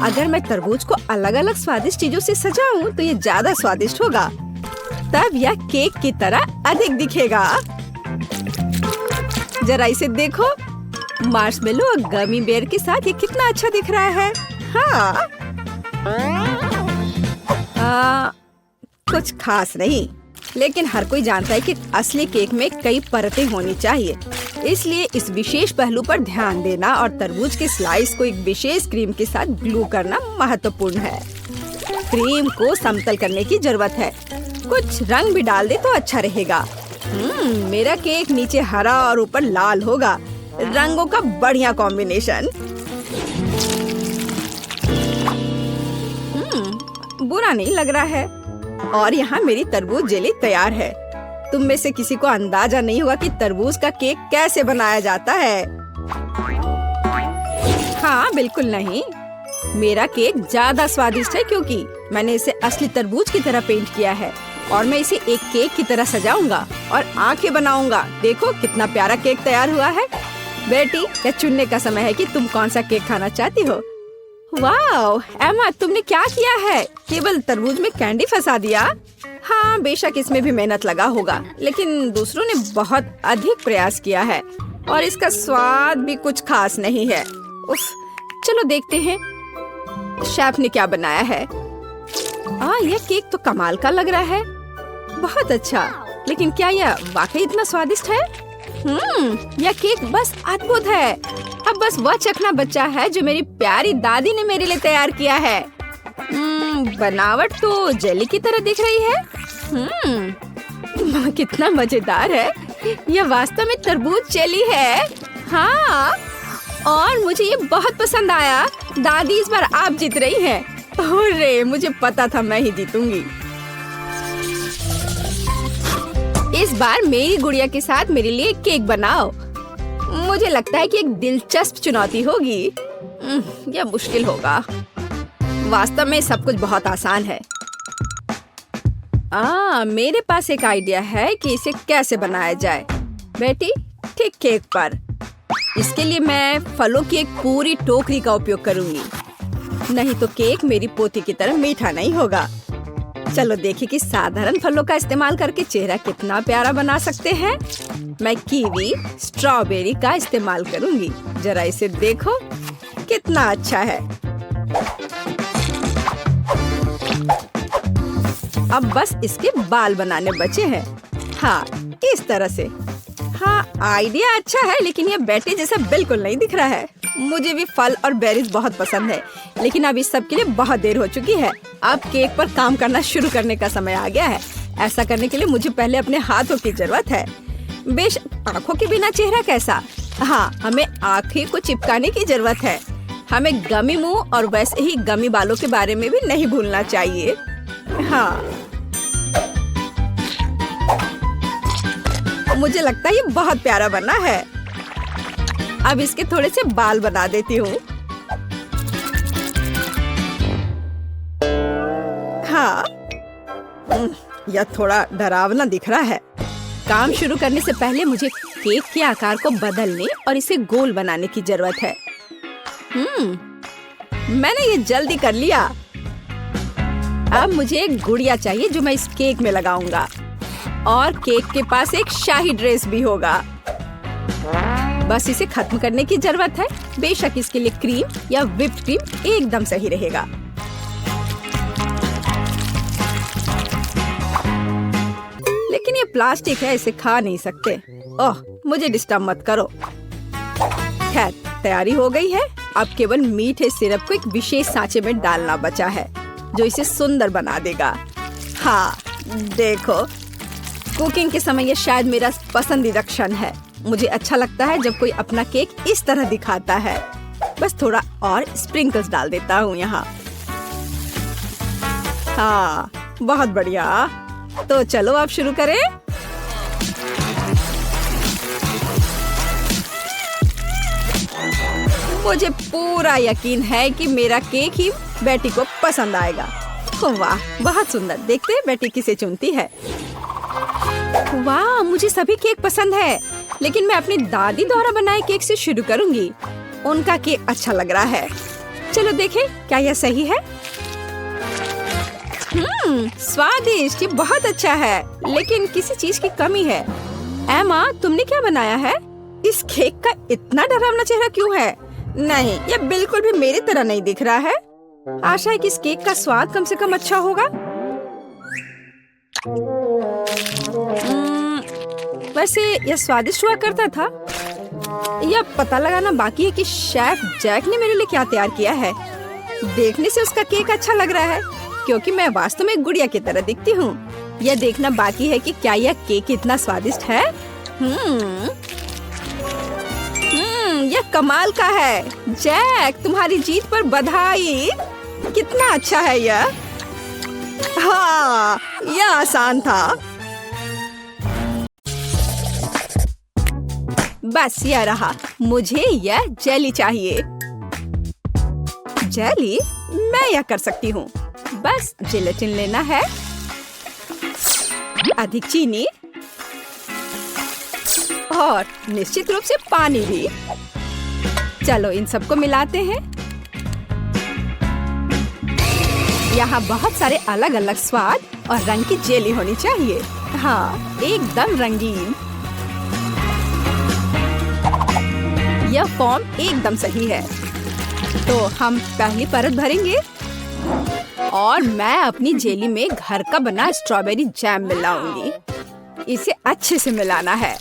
अगर मैं तरबूज को अलग अलग स्वादिष्ट चीजों से सजाऊं तो ये ज्यादा स्वादिष्ट होगा। तब यह केक की तरह अधिक दिखेगा। जरा इसे देखो, मार्शमेलो और गमी बेयर के साथ ये कितना अच्छा दिख रहा है। हाँ, कुछ खास नहीं, लेकिन हर कोई जानता है कि असली केक में कई परतें होनी चाहिए। इसलिए इस विशेष पहलू पर ध्यान देना और तरबूज के स्लाइस को एक विशेष क्रीम के साथ ग्लू करना महत्वपूर्ण है। क्रीम को समतल करने की जरूरत है। कुछ रंग भी डाल दे तो अच्छा रहेगा। मेरा केक नीचे हरा और ऊपर लाल होगा। रंगों का बढ़िया कॉम्बिनेशन। बुरा नहीं लग रहा है। और यहाँ मेरी तरबूज जेली तैयार है। तुम में से किसी को अंदाजा नहीं होगा कि तरबूज का केक कैसे बनाया जाता है। हाँ, बिल्कुल नहीं। मेरा केक ज्यादा स्वादिष्ट है क्योंकि मैंने इसे असली तरबूज की तरह पेंट किया है और मैं इसे एक केक की तरह सजाऊंगा और आंखें बनाऊंगा। देखो कितना प्यारा केक तैयार हुआ है। बेटी, यह चुनने का समय है कि तुम कौन सा केक खाना चाहती हो। वाह एमा, तुमने क्या किया है? केवल तरबूज में कैंडी फंसा दिया। हाँ, बेशक इसमें भी मेहनत लगा होगा, लेकिन दूसरों ने बहुत अधिक प्रयास किया है और इसका स्वाद भी कुछ खास नहीं है। उफ, चलो देखते हैं शेफ ने क्या बनाया है। यह केक तो कमाल का लग रहा है। बहुत अच्छा, लेकिन क्या यह वाकई इतना स्वादिष्ट है? यह केक बस अद्भुत है। अब बस वह चखना बचा है जो मेरी प्यारी दादी ने मेरे लिए तैयार किया है। बनावट तो जेली की तरह दिख रही है। कितना मजेदार है। यह वास्तव में तरबूज जेली है। हाँ, और मुझे ये बहुत पसंद आया। दादी, इस बार आप जीत रही हैं। अरे, मुझे पता था मैं ही जीतूंगी। इस बार मेरी गुड़िया के साथ मेरे लिए केक बनाओ। मुझे लगता है कि एक दिलचस्प चुनौती होगी। यह मुश्किल होगा। वास्तव में सब कुछ बहुत आसान है। मेरे पास एक आइडिया है कि इसे कैसे बनाया जाए। बेटी, ठीक केक पर। इसके लिए मैं फलों की एक पूरी टोकरी का उपयोग करूंगी। नहीं तो केक मेरी पोती की तरह मीठा नहीं होगा। चलो देखिए कि साधारण फलों का इस्तेमाल करके चेहरा कितना प्यारा बना सकते हैं। मैं कीवी, स्ट्रॉबेरी का इस्तेमाल करूंगी। जरा इसे देखो कितना अच्छा है। अब बस इसके बाल बनाने बचे हैं। हाँ, इस तरह से। हाँ, आइडिया अच्छा है, लेकिन यह बेटी जैसा बिल्कुल नहीं दिख रहा है। मुझे भी फल और बेरीज बहुत पसंद है, लेकिन अब इस सब के लिए बहुत देर हो चुकी है। अब केक पर काम करना शुरू करने का समय आ गया है। ऐसा करने के लिए मुझे पहले अपने हाथों की जरूरत है। बेशक आँखों के बिना चेहरा कैसा। हाँ, हमें आँखें को चिपकाने की जरूरत है। हमें गमी मुंह और वैसे ही गमी बालों के बारे में भी नहीं भूलना चाहिए। हाँ, मुझे लगता है ये बहुत प्यारा बना है। अब इसके थोड़े से बाल बना देती हूँ। हाँ, यह थोड़ा डरावना दिख रहा है। काम शुरू करने से पहले मुझे केक के आकार को बदलने और इसे गोल बनाने की जरूरत है। मैंने ये जल्दी कर लिया। अब मुझे एक गुड़िया चाहिए जो मैं इस केक में लगाऊंगा, और केक के पास एक शाही ड्रेस भी होगा। बस इसे खत्म करने की जरूरत है। बेशक इसके लिए क्रीम या व्हिप्ड क्रीम एकदम सही रहेगा। लेकिन ये प्लास्टिक है, इसे खा नहीं सकते। ओह, मुझे डिस्टर्ब मत करो। खैर, तैयारी हो गई है। अब केवल मीठे सिरप को एक विशेष सांचे में डालना बचा है, जो इसे सुंदर बना देगा। हाँ, देखो, कुकिंग के समय ये शायद मेरा पसंदीदा क्षण है। मुझे अच्छा लगता है जब कोई अपना केक इस तरह दिखाता है। बस थोड़ा और स्प्रिंकल्स डाल देता हूँ यहाँ। हाँ, बहुत बढ़िया। तो चलो अब शुरू करें। मुझे पूरा यकीन है कि मेरा केक ही बेटी को पसंद आएगा। वाह, बहुत सुंदर। देखते हैं बेटी किसे चुनती है। वाह, मुझे सभी केक पसंद है, लेकिन मैं अपनी दादी द्वारा बनाए केक से शुरू करूंगी। उनका केक अच्छा लग रहा है। चलो देखें, क्या यह सही है? स्वादिष्ट, ये बहुत अच्छा है, लेकिन किसी चीज की कमी है। एमा, तुमने क्या बनाया है? इस केक का इतना डरावना चेहरा क्यों है? नहीं, यह बिल्कुल भी मेरी तरह नहीं दिख रहा है। आशा है कि इस केक का स्वाद कम से कम अच्छा होगा। वैसे यह स्वादिष्ट हुआ करता था। यह पता लगाना बाकी है कि शेफ जैक ने मेरे लिए क्या तैयार किया है। देखने से उसका केक अच्छा लग रहा है, क्योंकि मैं वास्तव में गुड़िया की तरह दिखती हूँ। यह देखना बाकी है कि क्या यह केक इतना स्वादिष्ट है। यह कमाल का है। जैक, तुम्हारी जीत पर बधाई। कितना अच्छा है यह। हाँ, यह आसान था। बस यह रहा। मुझे यह जेली चाहिए। जेली? मैं यह कर सकती हूँ। बस जेलेटिन लेना है, अधिक चीनी और निश्चित रूप से पानी भी। चलो इन सबको मिलाते हैं। यहाँ बहुत सारे अलग अलग स्वाद और रंग की जेली होनी चाहिए। हाँ, एकदम रंगीन। यह फॉर्म एकदम सही है। तो हम पहली परत भरेंगे और मैं अपनी जेली में घर का बना स्ट्रॉबेरी जैम मिलाऊंगी। इसे अच्छे से मिलाना है।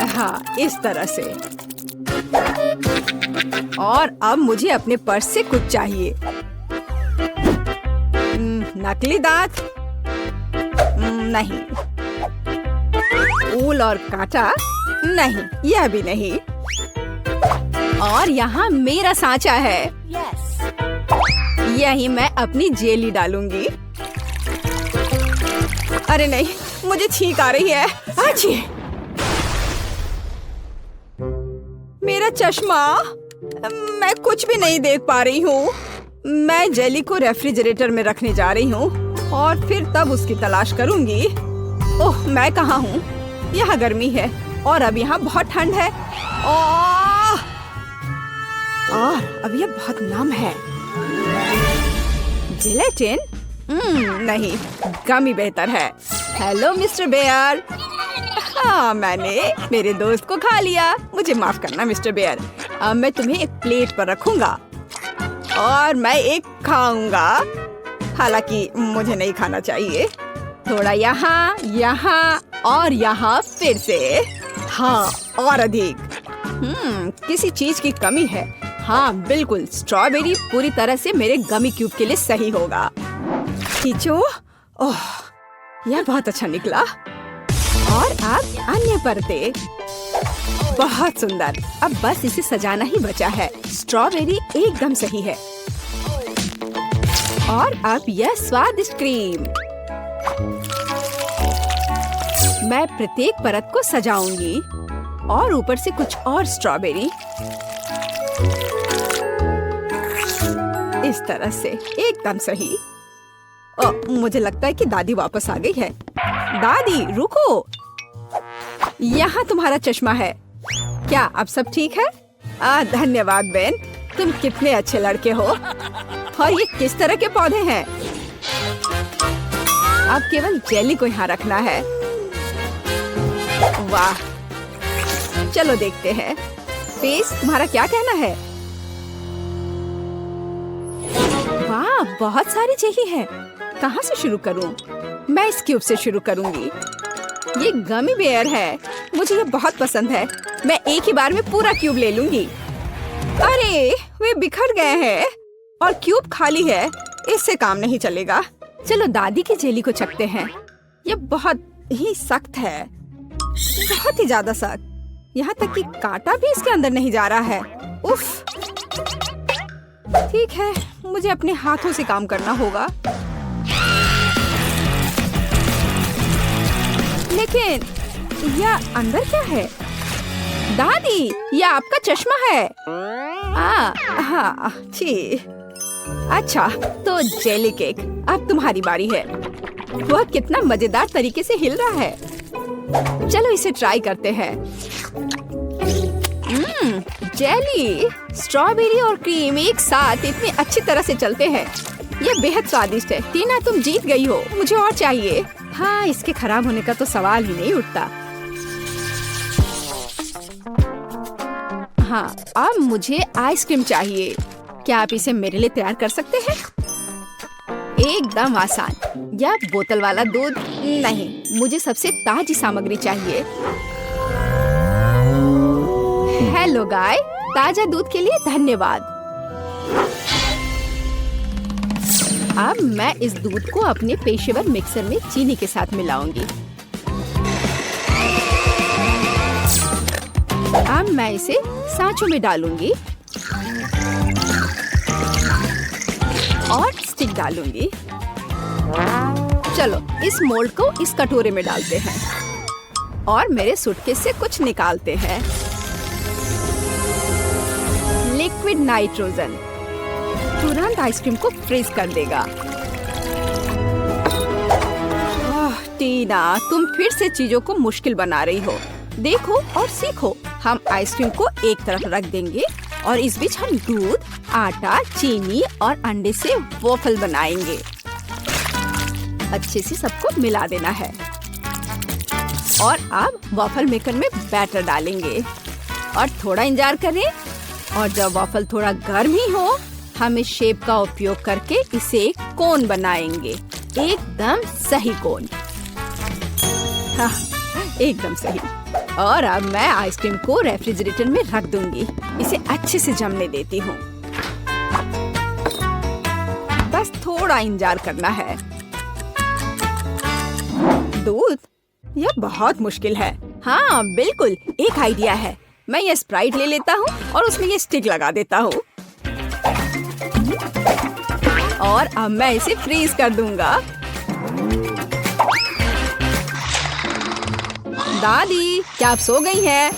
हाँ, इस तरह से। और अब मुझे अपने पर्स से कुछ चाहिए। नकली दांत? नहीं। ऊल और कांटा? नहीं, यह भी नहीं। और यहाँ मेरा सांचा है। यही मैं अपनी जेली डालूंगी। अरे नहीं, मुझे छींक आ रही है। अच्छी। मेरा चश्मा। मैं कुछ भी नहीं देख पा रही हूँ। मैं जेली को रेफ्रिजरेटर में रखने जा रही हूँ और फिर तब उसकी तलाश करूंगी। ओह, मैं कहाँ हूँ? यहाँ गर्मी है और अब यहाँ बहुत ठंड है। और अब यह बहुत नम है। जेलेटिन? नहीं, गमी बेहतर है। Hello mister Bear. हाँ, मैंने मेरे दोस्त को खा लिया। मुझे माफ करना मिस्टर बेयर। अब मैं तुम्हें एक प्लेट पर रखूंगा और मैं एक खाऊंगा। हालांकि मुझे नहीं खाना चाहिए। थोड़ा यहाँ, यहाँ और यहाँ फिर से। हाँ, और अधिक। किसी चीज की कमी है। हाँ, बिल्कुल। स्ट्रॉबेरी पूरी तरह से मेरे गमी क्यूब के लिए सही होगा। खींचो। ओह, यह बहुत अच्छा निकला। और अब अन्य परतें। बहुत सुंदर। अब बस इसे सजाना ही बचा है। स्ट्रॉबेरी एकदम सही है। और अब यह स्वादिष्ट क्रीम। मैं प्रत्येक परत को सजाऊंगी और ऊपर से कुछ और स्ट्रॉबेरी। इस तरह से एकदम सही। मुझे लगता है कि दादी वापस आ गई है। दादी, रुको। यहाँ तुम्हारा चश्मा है। क्या अब सब ठीक है? धन्यवाद बेन, तुम कितने अच्छे लड़के हो। और ये किस तरह के पौधे हैं? अब केवल जेली को यहाँ रखना है। वाह, चलो देखते हैं। फेस, तुम्हारा क्या कहना है? वाह, बहुत सारी जेली है। कहाँ से शुरू करूं? मैं इस क्यूब से शुरू करूंगी। ये गमी बेयर है, मुझे ये बहुत पसंद है। मैं एक ही बार में पूरा क्यूब ले लूंगी। अरे वे बिखर गए हैं और क्यूब खाली है, इससे काम नहीं चलेगा। चलो दादी की जेली को चखते हैं। ये बहुत ही सख्त है, बहुत ही ज्यादा सख्त। यहाँ तक कि कांटा भी इसके अंदर नहीं जा रहा है। उफ। ठीक है, मुझे अपने हाथों से काम करना होगा। लेकिन यह अंदर क्या है? दादी, यह आपका चश्मा है। हाँ, छी। अच्छा, तो जेली केक, अब तुम्हारी बारी है। वह कितना मजेदार तरीके से हिल रहा है। चलो इसे ट्राई करते हैं। जेली, स्ट्रॉबेरी और क्रीम एक साथ इतनी अच्छी तरह से चलते हैं। ये बेहद स्वादिष्ट है। टीना, तुम जीत गई हो, मुझे और चाहिए। हाँ, इसके खराब होने का तो सवाल ही नहीं उठता। हाँ, अब मुझे आइसक्रीम चाहिए। क्या आप इसे मेरे लिए तैयार कर सकते हैं? एकदम आसान। या बोतल वाला दूध? नहीं, मुझे सबसे ताजी सामग्री चाहिए। हेलो गाय, ताजा दूध के लिए धन्यवाद। अब मैं इस दूध को अपने पेशेवर मिक्सर में चीनी के साथ मिलाऊंगी। अब मैं इसे सांचों में डालूंगी और स्टिक डालूंगी। चलो इस मोल्ड को इस कटोरे में डालते हैं और मेरे सूटकेस से कुछ निकालते हैं। लिक्विड नाइट्रोजन तुरंत आइसक्रीम को फ्रीज कर देगा। टीना, तुम फिर से चीजों को मुश्किल बना रही हो। देखो और सीखो। हम आइसक्रीम को एक तरफ रख देंगे और इस बीच हम दूध, आटा, चीनी और अंडे से वॉफल बनाएंगे। अच्छे से सबको मिला देना है और अब वॉफल मेकर में बैटर डालेंगे और थोड़ा इंतजार करें। और जब वॉफल थोड़ा गर्म ही हो, हम इस शेप का उपयोग करके इसे एक कोन बनाएंगे। एकदम सही कोन। हाँ, एकदम सही। और अब मैं आइसक्रीम को रेफ्रिजरेटर में रख दूंगी। इसे अच्छे से जमने देती हूँ। बस थोड़ा इंतजार करना है। दूध? यह बहुत मुश्किल है। हाँ बिल्कुल, एक आइडिया है। मैं ये स्प्राइट ले लेता हूँ और उसमें ये स्टिक लगा देता हूँ और अब मैं इसे फ्रीज कर दूंगा। दादी, क्या आप सो गई हैं?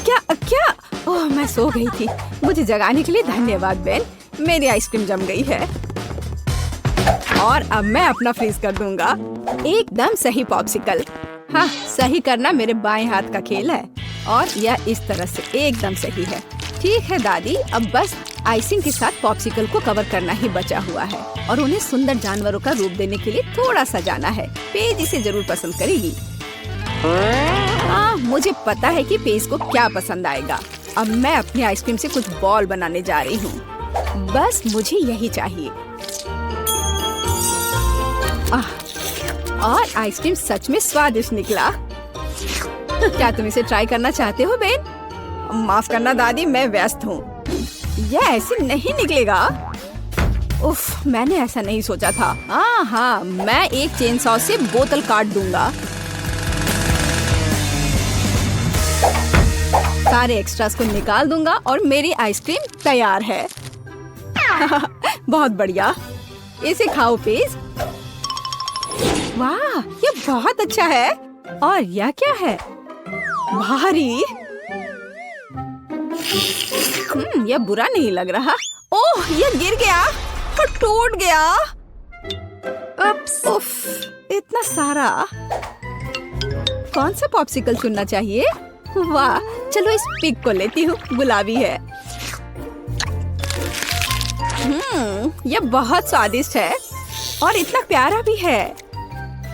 क्या? ओह, मैं सो गई थी। मुझे जगाने के लिए धन्यवाद बेन। मेरी आइसक्रीम जम गई है और अब मैं अपना फ्रीज कर दूंगा। एकदम सही पॉप्सिकल। हाँ, सही करना मेरे बाएं हाथ का खेल है और यह इस तरह से एकदम सही है। ठीक है दादी, अब बस आइसिंग के साथ पॉप्सिकल को कवर करना ही बचा हुआ है और उन्हें सुंदर जानवरों का रूप देने के लिए थोड़ा सजाना है। पेज इसे जरूर पसंद करेगी। हाँ, मुझे पता है कि पेज को क्या पसंद आएगा। अब मैं अपनी आइसक्रीम से कुछ बॉल बनाने जा रही हूँ। बस मुझे यही चाहिए। और आइसक्रीम सच में स्वादिष्ट निकला। क्या तुम इसे ट्राई करना चाहते हो बेन? माफ करना दादी, मैं व्यस्त हूँ। यह ऐसे नहीं निकलेगा। उफ, मैंने ऐसा नहीं सोचा था। हाँ, मैं एक चेन सॉ से बोतल काट दूंगा। सारे एक्स्ट्रास को निकाल दूंगा और मेरी आइसक्रीम तैयार है। बहुत बढ़िया, इसे खाओ पेज। वाह, ये बहुत अच्छा है। और यह क्या है? भारी। यह बुरा नहीं लग रहा। ओह, यह गिर गया और टूट गया। उफ, इतना सारा। कौन सा पॉप्सिकल चुनना चाहिए? वाह, चलो इस पिग को लेती हूँ, गुलाबी है। यह बहुत स्वादिष्ट है और इतना प्यारा भी है।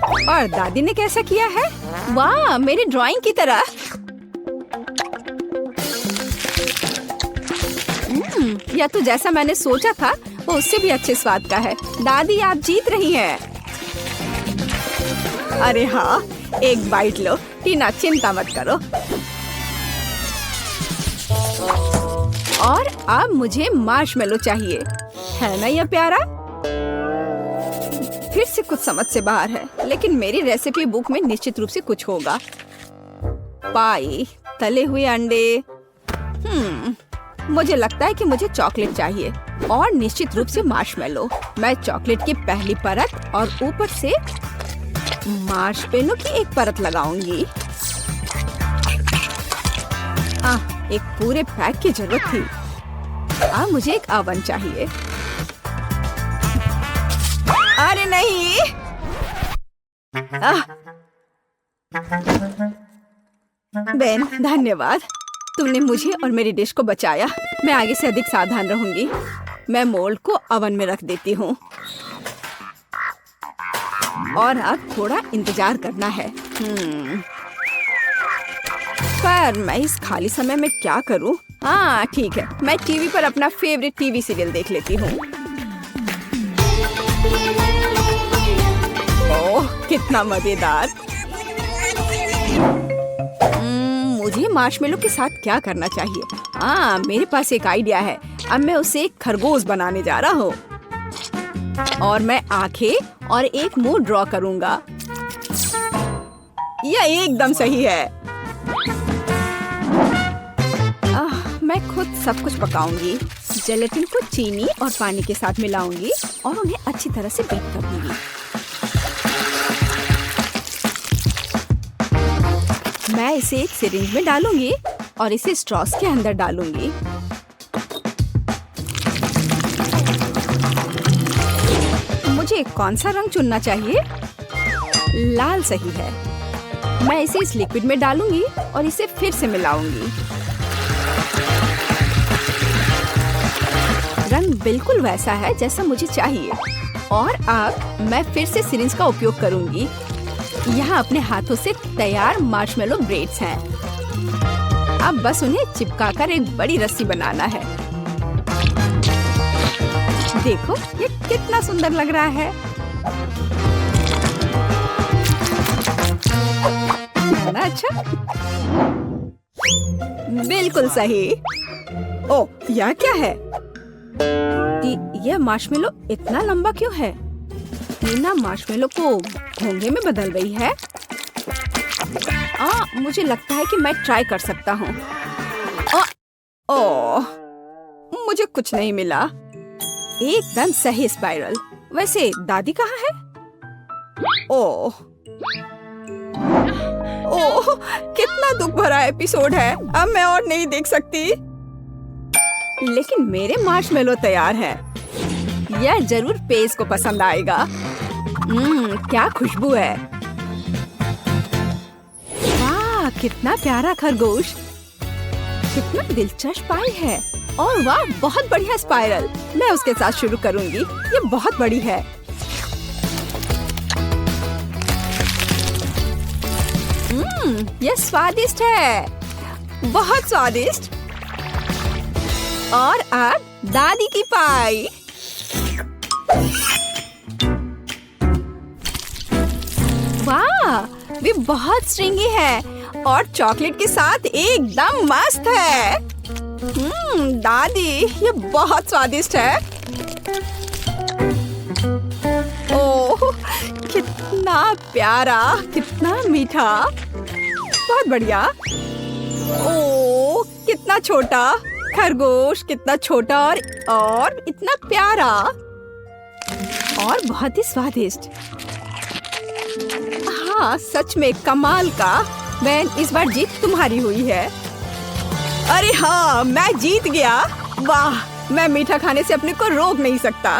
और दादी ने कैसा किया है? वाह, मेरी ड्राइंग की तरह। यह तो जैसा मैंने सोचा था वो उससे भी अच्छे स्वाद का है। दादी, आप जीत रही हैं। अरे हाँ, एक बाइट लो। टीना चिंता मत करो। और अब मुझे मार्शमेलो चाहिए, है ना यह प्यारा? फिर से कुछ समझ से बाहर है, लेकिन मेरी रेसिपी बुक में निश्चित रूप से कुछ होगा। पाई, तले हुए अंडे। मुझे लगता है कि मुझे चॉकलेट चाहिए और निश्चित रूप से मार्शमेलो। मैं चॉकलेट की पहली परत और ऊपर से मार्शमेलो की एक परत लगाऊंगी। एक पूरे पैक की जरूरत थी। अब मुझे एक ओवन चाहिए। अरे नहीं! बेन, धन्यवाद। तुमने मुझे और मेरी डिश को बचाया। मैं आगे से अधिक सावधान रहूंगी। मैं मोल्ड को ओवन में रख देती हूँ और अब थोड़ा इंतजार करना है। पर मैं इस खाली समय में क्या करूँ? हाँ ठीक है, मैं टीवी पर अपना फेवरेट टीवी सीरियल देख लेती हूँ। ओह, कितना मजेदार। मुझे मार्शमेलो के साथ क्या करना चाहिए? मेरे पास एक आइडिया है। अब मैं उसे एक खरगोश बनाने जा रहा हूँ और मैं आंखें और एक मुंह ड्रॉ करूँगा। यह एकदम सही है। मैं खुद सब कुछ पकाऊंगी। जेलेटिन को चीनी और पानी के साथ मिलाऊंगी और उन्हें अच्छी तरह से बीट करूंगी। मैं इसे एक सिरिंज में डालूंगी और इसे स्ट्रॉस के अंदर डालूंगी। मुझे कौन सा रंग चुनना चाहिए? लाल सही है। मैं इसे इस लिक्विड में डालूंगी और इसे फिर से मिलाऊंगी। रंग बिल्कुल वैसा है जैसा मुझे चाहिए। और अब मैं फिर से सिरिंज का उपयोग करूंगी। यहाँ अपने हाथों से तैयार मार्शमेलो ब्रेड्स हैं। अब बस उन्हें चिपकाकर एक बड़ी रस्सी बनाना है। देखो ये कितना सुंदर लग रहा है ना? अच्छा, बिल्कुल सही। ओह, यह क्या है? यह मार्शमेलो इतना लंबा क्यों है? टीना मार्शमेलो को घोंघे में बदल गई है। मुझे लगता है कि मैं ट्राई कर सकता हूँ। ओह, मुझे कुछ नहीं मिला। एकदम सही स्पाइरल। वैसे दादी कहाँ है? ओह, कितना दुख भरा एपिसोड है। अब मैं और नहीं देख सकती। लेकिन मेरे मार्शमेलो तैयार है। यह जरूर पेज को पसंद आएगा। क्या खुशबू है। वाह, कितना प्यारा खरगोश। कितना दिलचस्प पाई है। और वाह, बहुत बढ़िया स्पाइरल। मैं उसके साथ शुरू करूंगी। ये बहुत बड़ी है। ये स्वादिष्ट है, बहुत स्वादिष्ट। और अब दादी की पाई। वाह, वे बहुत स्ट्रिंगी है और चॉकलेट के साथ एकदम मस्त है। दादी, ये बहुत स्वादिष्ट है। ओह, कितना प्यारा, कितना मीठा, बहुत बढ़िया। ओह, कितना छोटा खरगोश, कितना छोटा और इतना प्यारा और बहुत ही स्वादिष्ट। हाँ, सच में कमाल का। बेन, इस बार जीत तुम्हारी हुई है। अरे हाँ, मैं जीत गया। वाह, मैं मीठा खाने से अपने को रोक नहीं सकता।